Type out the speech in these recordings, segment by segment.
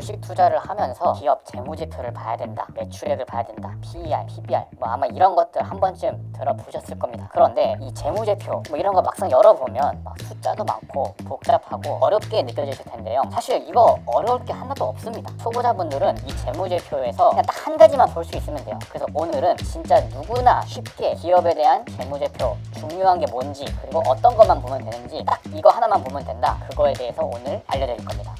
주식 투자를 하면서 기업 재무제표를 봐야 된다, 매출액을 봐야 된다, PER, PBR 뭐 아마 이런 것들 한 번쯤 들어보셨을 겁니다. 그런데 이 재무제표 뭐 이런 거 막상 열어보면 막 숫자도 많고 복잡하고 어렵게 느껴지실 텐데요. 사실 이거 어려울 게 하나도 없습니다. 초보자분들은 이 재무제표에서 그냥 딱 한 가지만 볼 수 있으면 돼요. 그래서 오늘은 진짜 누구나 쉽게 기업에 대한 재무제표, 중요한 게 뭔지, 그리고 어떤 것만 보면 되는지 딱 이거 하나만 보면 된다, 그거에 대해서 오늘 알려드릴 겁니다.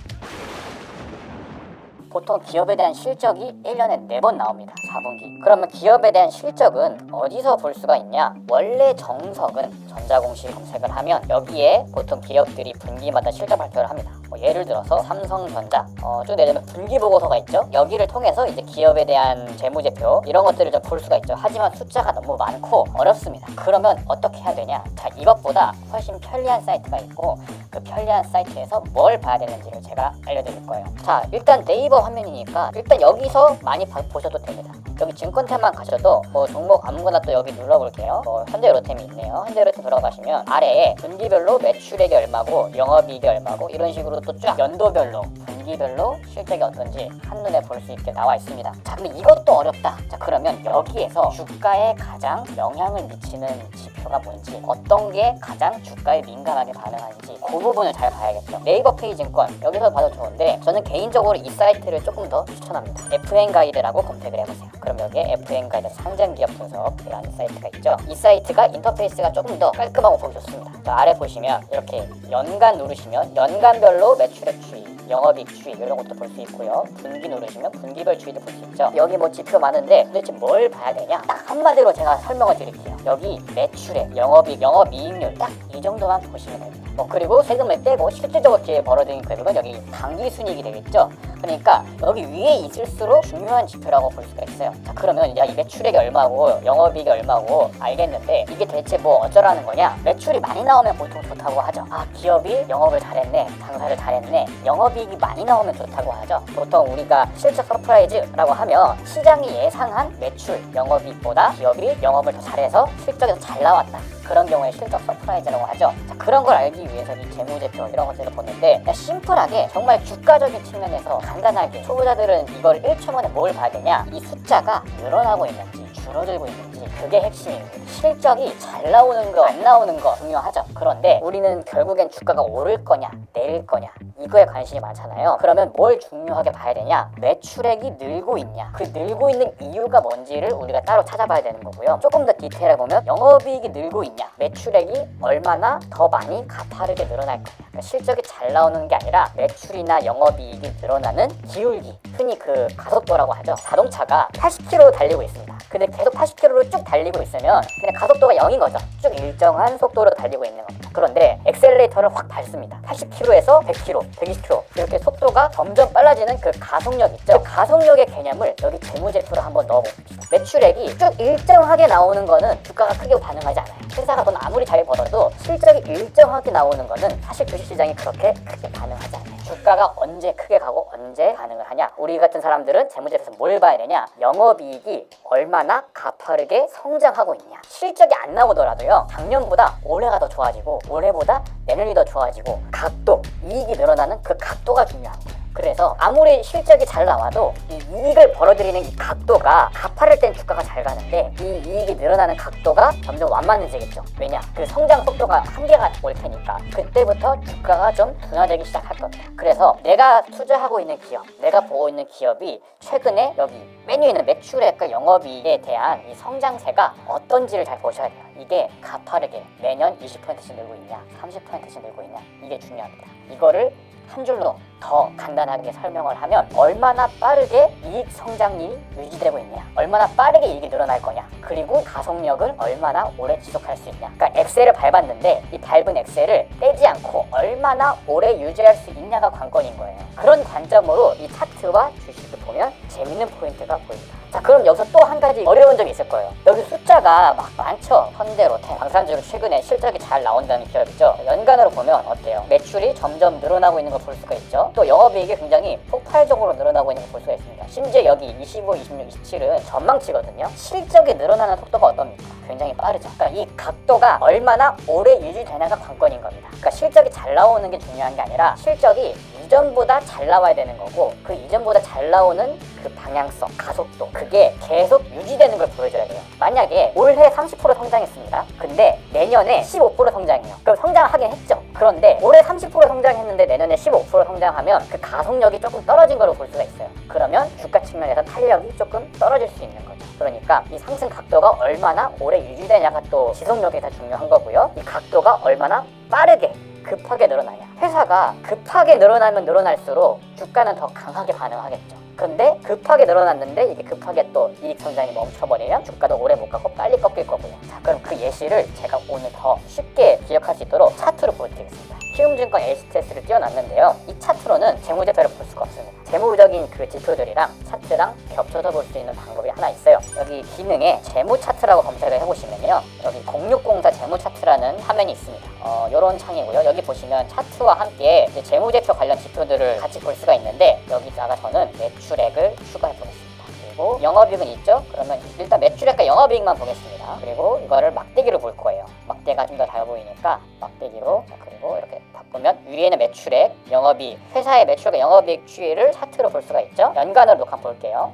보통 기업에 대한 실적이 1년에 4번 나옵니다. 4분기. 그러면 기업에 대한 실적은 어디서 볼 수가 있냐? 원래 정석은 전자공시 검색을 하면 여기에 보통 기업들이 분기마다 실적 발표를 합니다. 예를 들어서 삼성전자 쭉 내려면 분기보고서가 있죠. 여기를 통해서 이제 기업에 대한 재무제표 이런 것들을 좀 볼 수가 있죠. 하지만 숫자가 너무 많고 어렵습니다. 그러면 어떻게 해야 되냐? 자, 이것보다 훨씬 편리한 사이트가 있고 그 편리한 사이트에서 뭘 봐야 되는지를 제가 알려드릴 거예요. 자, 일단 네이버 화면이니까 일단 여기서 많이 보셔도 됩니다. 여기 증권템만 가셔도 뭐 종목 아무거나 또 여기 눌러볼게요. 현대로템이 있네요. 현대로템 들어가시면 아래에 분기별로 매출액이 얼마고 영업이익이 얼마고 이런 식으로 또 쫙 연도별로 분기별로 실적이 어떤지 한눈에 볼 수 있게 나와 있습니다. 자, 근데 이것도 어렵다. 자, 그러면 여기에서 주가에 가장 영향을 미치는 지표가 뭔지, 어떤 게 가장 주가에 민감하게 반응하는지 그 부분을 잘 봐야겠죠. 네이버 페이증권 여기서 봐도 좋은데 저는 개인적으로 이 사이트를 조금 더 추천합니다. FN가이드라고 검색을 해보세요. 그럼 여기에 FN가이드 상장기업 분석이라는 사이트가 있죠. 이 사이트가 인터페이스가 조금 더 깔끔하고 보기 좋습니다. 자, 아래 보시면 이렇게 연간 누르시면 연간별로 매출액 추이, 영업이익 추이 이런 것도 볼 수 있고요. 분기 누르시면 분기별 추이도 볼 수 있죠. 여기 뭐 지표 많은데 도대체 뭘 봐야 되냐? 딱 한마디로 제가 설명을 드릴게요. 여기 매출액, 영업이익, 영업이익률 딱 이 정도만 보시면 됩니다. 그리고 세금을 떼고 실질적으로 뒤에 벌어들인 금액은 여기 당기순이익이 되겠죠. 그러니까 여기 위에 있을수록 중요한 지표라고 볼 수가 있어요. 자, 그러면 이 매출액이 얼마고 영업이익이 얼마고 알겠는데 이게 대체 뭐 어쩌라는 거냐? 매출이 많이 나오면 보통 좋다고 하죠. 아, 기업이 영업을 잘했네, 장사를 잘했네, 영업이익이 많이 나오면 좋다고 하죠. 보통 우리가 실적 서프라이즈라고 하면 시장이 예상한 매출, 영업이익보다 기업이 영업을 더 잘해서 실적이 더 잘 나왔다, 그런 경우에 실적 서프라이즈라고 하죠. 자, 그런 걸 알기 위해서 이 재무제표 이런 것들을 보는데 그냥 심플하게 정말 주가적인 측면에서 간단하게 초보자들은 이걸 1초 만에 뭘 봐야 되냐? 이 숫자가 늘어나고 있는지 줄어들고 있는지, 그게 핵심입니다. 실적이 잘 나오는 거 안 나오는 거 중요하죠. 그런데 우리는 결국엔 주가가 오를 거냐 내릴 거냐 이거에 관심이 많잖아요. 그러면 뭘 중요하게 봐야 되냐? 매출액이 늘고 있냐, 그 늘고 있는 이유가 뭔지를 우리가 따로 찾아봐야 되는 거고요. 조금 더 디테일하게 보면 영업이익이 늘고 있냐, 매출액이 얼마나 더 많이 가파르게 늘어날 거냐. 그러니까 실적이 잘 나오는 게 아니라 매출이나 영업이익이 늘어나는 기울기, 흔히 그 가속도라고 하죠. 자동차가 80km 달리고 있습니다. 근데 계속 80km로 쭉 달리고 있으면 그냥 가속도가 0인 거죠. 쭉 일정한 속도로 달리고 있는 겁니다. 그런데 엑셀레이터를 확 밟습니다. 80km에서 100km, 120km 이렇게 속도가 점점 빨라지는 그 가속력 있죠. 그 가속력의 개념을 여기 재무제표로 한번 넣어봅시다. 매출액이 쭉 일정하게 나오는 거는 주가가 크게 반응하지 않아요. 회사가 돈 아무리 잘 벌어도 실적이 일정하게 나오는 거는 사실 주식시장이 그렇게 크게 반응하지 않아요. 주가가 언제 크게 가고 언제 반응을 하냐? 우리 같은 사람들은 재무제표에서 뭘 봐야 되냐? 영업이익이 얼마나 가파르게 성장하고 있냐. 실적이 안 나오더라도요, 작년보다 올해가 더 좋아지고 올해보다 내년이 더 좋아지고 각도, 이익이 늘어나는 그 각도가 중요한 거예요. 그래서 아무리 실적이 잘 나와도 이 이익을 벌어들이는 이 각도가 가파를 땐 주가가 잘 가는데 이 이익이 늘어나는 각도가 점점 완만해지겠죠. 왜냐? 그 성장 속도가 한계가 올 테니까 그때부터 주가가 좀 둔화되기 시작할 겁니다. 그래서 내가 투자하고 있는 기업, 내가 보고 있는 기업이 최근에 여기 맨 위에 있는 매출액과 영업이익에 대한 이 성장세가 어떤지를 잘 보셔야 돼요. 이게 가파르게 매년 20%씩 늘고 있냐, 30%씩 늘고 있냐, 이게 중요합니다. 이거를 한 줄로 더 간단하게 설명을 하면 얼마나 빠르게 이익 성장률이 유지되고 있냐, 얼마나 빠르게 이익이 늘어날 거냐, 그리고 가속력을 얼마나 오래 지속할 수 있냐. 그러니까 엑셀을 밟았는데 이 밟은 엑셀을 떼지 않고 얼마나 오래 유지할 수 있냐가 관건인 거예요. 그런 관점으로 이 차트와 주식을 보면 재밌는 포인트가 보입니다. 자, 그럼 여기서 또 한 가지 어려운 점이 있을 거예요. 여기 숫자가 막 많죠. 현대로템, 광산주로 최근에 실적이 잘 나온다는 기업이죠. 연간으로 보면 어때요? 매출이 점점 늘어나고 있는 걸 볼 수가 있죠. 또 영업이익이 굉장히 폭발적으로 늘어나고 있는 걸 볼 수가 있습니다. 심지어 여기 25, 26, 27은 전망치거든요. 실적이 늘어나는 속도가 어떻습니까? 굉장히 빠르죠. 그러니까 이 각도가 얼마나 오래 유지되냐가 관건인 겁니다. 그러니까 실적이 잘 나오는 게 중요한 게 아니라 실적이 이 이전보다 잘 나와야 되는 거고, 그 이전보다 잘 나오는 그 방향성, 가속도, 그게 계속 유지되는 걸 보여줘야 돼요. 만약에 올해 30% 성장했습니다. 근데 내년에 15% 성장해요. 그럼 성장하긴 했죠. 그런데 올해 30% 성장했는데 내년에 15% 성장하면 그 가속력이 조금 떨어진 걸로 볼 수가 있어요. 그러면 주가 측면에서 탄력이 조금 떨어질 수 있는 거죠. 그러니까 이 상승 각도가 얼마나 오래 유지되냐가 또 지속력이 더 중요한 거고요. 이 각도가 얼마나 빠르게 급하게 늘어나냐. 회사가 급하게 늘어나면 늘어날수록 주가는 더 강하게 반응하겠죠. 근데 급하게 늘어났는데 이게 급하게 또 이익 성장이 멈춰버리면 주가도 오래 못 가고 빨리 꺾일 거고요. 자, 그럼 그 예시를 제가 오늘 더 쉽게 기억할 수 있도록 차트로 보여드리겠습니다. 키움증권 LCTS를 띄워놨는데요. 이 차트로는 재무제표를 볼 수가 없습니다. 재무적인 그 지표들이랑 차트랑 겹쳐서 볼 수 있는 방법이 하나 있어요. 여기 기능에 재무차트라고 검색을 해보시면요, 여기 0604 재무차트라는 화면이 있습니다. 요런 창이고요. 여기 보시면 차트와 함께 이제 재무제표 관련 지표들을 같이 볼 수가 있는데, 여기다가 저는 매출액을 추가해 보겠습니다. 그리고 영업이익은 있죠? 그러면 일단 매출액과 영업이익만 보겠습니다. 그리고 이거를 막대기로 볼 거예요. 막대가 좀 더 잘 보이니까 막대기로. 그리고 이렇게 바꾸면 위에는 매출액, 영업이익, 회사의 매출과 영업이익 추이를 차트로 볼 수가 있죠? 연간으로 한번 볼게요.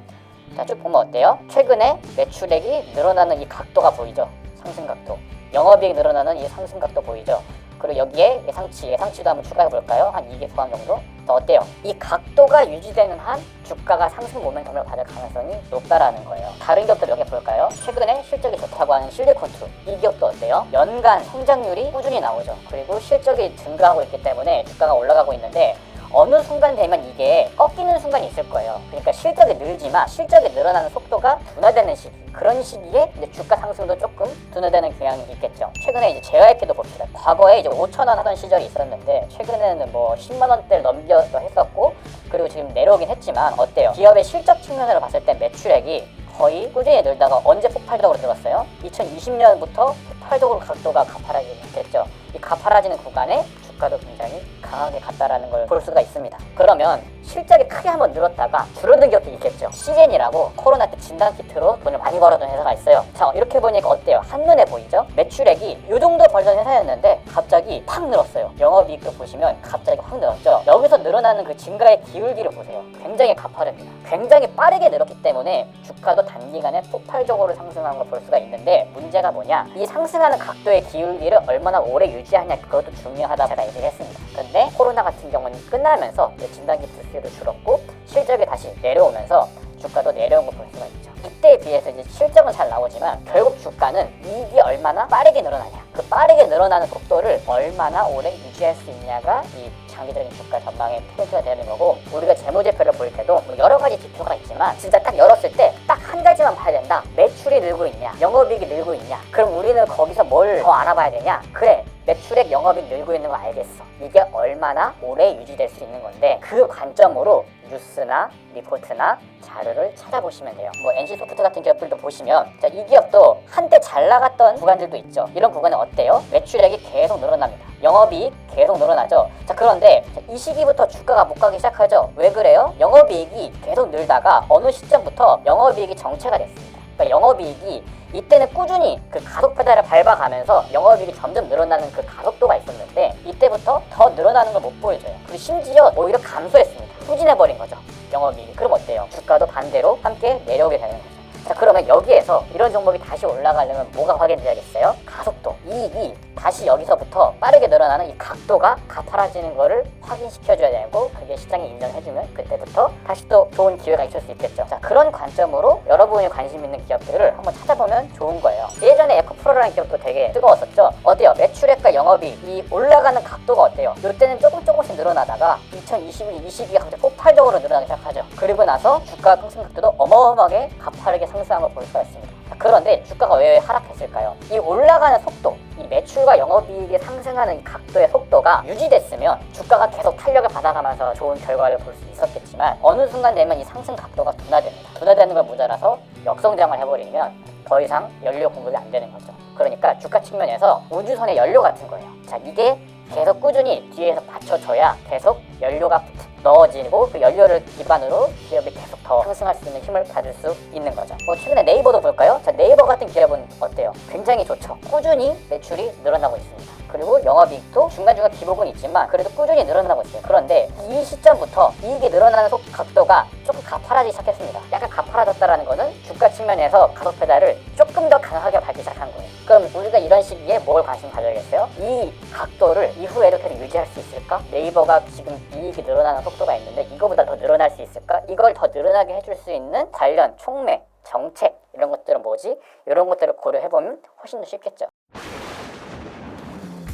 자, 쭉 보면 어때요? 최근에 매출액이 늘어나는 이 각도가 보이죠? 상승 각도. 영업이익 늘어나는 이 상승 각도 보이죠? 그리고 여기에 예상치도 한번 추가해 볼까요? 한 2개 포함 정도? 더 어때요? 이 각도가 유지되는 한 주가가 상승 모멘텀을 받을 가능성이 높다라는 거예요. 다른 기업들 몇 개 볼까요? 최근에 실적이 좋다고 하는 실리콘투, 이 기업도 어때요? 연간 성장률이 꾸준히 나오죠. 그리고 실적이 증가하고 있기 때문에 주가가 올라가고 있는데, 어느 순간 되면 이게 꺾이는 순간이 있을 거예요. 그러니까 실적이 늘지만 실적이 늘어나는 속도가 둔화되는 시기, 그런 시기에 이제 주가 상승도 조금 둔화되는 경향이 있겠죠. 최근에 이제 JYP도 봅시다. 과거에 이제 5,000원 하던 시절이 있었는데 최근에는 뭐 10만 원대를 넘겨도 했었고, 그리고 지금 내려오긴 했지만 어때요? 기업의 실적 측면으로 봤을 때 매출액이 거의 꾸준히 늘다가 언제 폭발적으로 들었어요? 2020년부터 폭발적으로 각도가 가파라지겠죠. 이 가파라지는 구간에 주가도 굉장히 강하게 갔다라는 걸 볼 수가 있습니다. 그러면 실적이 크게 한번 늘었다가 줄어든 기업도 있겠죠. 시젠이라고 코로나 때 진단키트로 돈을 많이 벌어둔 회사가 있어요. 자, 이렇게 보니까 어때요? 한눈에 보이죠? 매출액이 이 정도 벌던 회사였는데 갑자기 팍 늘었어요. 영업이익도 보시면 갑자기 확 늘었죠. 여기서 늘어나는 그 증가의 기울기를 보세요. 굉장히 가파릅니다. 굉장히 빠르게 늘었기 때문에 주가도 단기간에 폭발적으로 상승한 걸 볼 수가 있는데, 문제가 뭐냐? 이 상승하는 각도의 기울기를 얼마나 오래 유지하냐, 그것도 중요하다고 제가 얘기를 했습니다. 근데 코로나 같은 경우는 끝나면서 진단키트 수요도 줄었고 실적이 다시 내려오면서 주가도 내려온 걸 볼 수가 있죠. 이때에 비해서 이제 실적은 잘 나오지만 결국 주가는 이익이 얼마나 빠르게 늘어나냐, 그 빠르게 늘어나는 속도를 얼마나 오래 유지할 수 있냐가 이 장기적인 주가 전망의 포인트가 되는 거고, 우리가 재무제표를 볼 때도 여러 가지 지표가 있지만 진짜 딱 열었을 때 딱 한 가지만 봐야 된다. 매출이 늘고 있냐, 영업이익이 늘고 있냐. 그럼 우리는 거기서 뭘 더 알아봐야 되냐? 그래, 매출액, 영업이익 늘고 있는 거 알겠어. 이게 얼마나 오래 유지될 수 있는 건데, 그 관점으로 뉴스나 리포트나 자료를 찾아보시면 돼요. 뭐 NC소프트 같은 기업들도 보시면, 자, 이 기업도 한때 잘 나갔던 구간들도 있죠. 이런 구간은 어때요? 매출액이 계속 늘어납니다. 영업이익 계속 늘어나죠. 자, 그런데 이 시기부터 주가가 못 가기 시작하죠. 왜 그래요? 영업이익이 계속 늘다가 어느 시점부터 영업이익이 정체가 됐습니다. 그러니까 영업이익이 이때는 꾸준히 그 가속 페달을 밟아가면서 영업이익이 점점 늘어나는 그 가속도가 있었는데, 이때부터 더 늘어나는 걸 못 보여줘요. 그리고 심지어 오히려 감소했습니다. 후진해버린 거죠, 영업이익이. 그럼 어때요? 주가도 반대로 함께 내려오게 되는 거죠. 자, 그러면 여기에서 이런 종목이 다시 올라가려면 뭐가 확인돼야겠어요? 가속도, 이익이 다시 여기서부터 빠르게 늘어나는 이 각도가 가파라지는 거를 확인시켜줘야 되고, 그게 시장이 인정해주면 그때부터 다시 또 좋은 기회가 있을 수 있겠죠. 자, 그런 관점으로 여러분이 관심 있는 기업들을 한번 찾아보면 좋은 거예요. 예전에 에코프로라는 기업도 되게 뜨거웠었죠. 어때요? 매출액과 영업이익, 이 올라가는 각도가 어때요? 이때는 조금씩 늘어나다가 2021, 22가 갑자기 폭발적으로 늘어나기 시작하죠. 그리고 나서 주가 상승 각도도 어마어마하게 가파르게 상승한 걸 볼 수가 있습니다. 자, 그런데 주가가 왜 하락했을까요? 이 올라가는 속도, 이 매출과 영업이익이 상승하는 이 각도의 속도가 유지됐으면 주가가 계속 탄력을 받아가면서 좋은 결과를 볼 수 있었겠지만, 어느 순간 되면 이 상승 각도가 둔화됩니다. 둔화되는 걸 모자라서 역성장을 해버리면 더 이상 연료 공급이 안 되는 거죠. 그러니까 주가 측면에서 우주선의 연료 같은 거예요. 자, 이게 계속 꾸준히 뒤에서 받쳐줘야 계속 연료가 넣어지고, 그 연료를 기반으로 기업이 계속 더 상승할 수 있는 힘을 받을 수 있는 거죠. 뭐 최근에 네이버도 볼까요? 자, 네이버 같은 기업은 어때요? 굉장히 좋죠. 꾸준히 매출이 늘어나고 있습니다. 그리고 영업이익도 중간중간 기복은 있지만 그래도 꾸준히 늘어나고 있어요. 그런데 이 시점부터 이익이 늘어나는 각도가 조금 가파라지기 시작했습니다. 약간 가파라졌다라는 거는 주가 측면에서 가속 페달을 조금 더 강하게 밟기 시작한 거예요. 그럼 우리가 이런 시기에 뭘 관심 가져야겠어요? 이 각도를 이후에도 계속 유지할 수 있을까? 네이버가 지금 이익이 늘어나는 속도가 있는데 이거보다 더 늘어날 수 있을까? 이걸 더 늘어나게 해줄 수 있는 관련 촉매, 정책 이런 것들은 뭐지? 이런 것들을 고려해보면 훨씬 더 쉽겠죠.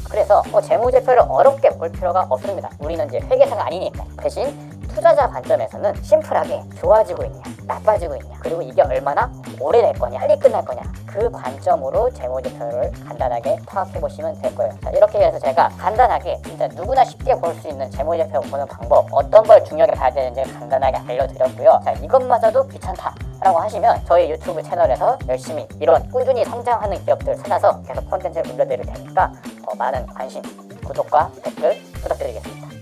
그래서 재무제표를 어렵게 볼 필요가 없습니다. 우리는 이제 회계사가 아니니까. 대신 투자자 관점에서는 심플하게 좋아지고 있냐, 나빠지고 있냐, 그리고 이게 얼마나 오래될 거냐, 빨리 끝날 거냐, 그 관점으로 재무제표를 간단하게 파악해 보시면 될 거예요. 자, 이렇게 해서 제가 간단하게 진짜 누구나 쉽게 볼 수 있는 재무제표 보는 방법, 어떤 걸 중요하게 봐야 되는지 간단하게 알려드렸고요. 자, 이것마저도 귀찮다라고 하시면 저희 유튜브 채널에서 열심히 이런 꾸준히 성장하는 기업들을 찾아서 계속 콘텐츠를 올려드릴 테니까 많은 관심, 구독과 댓글 부탁드리겠습니다.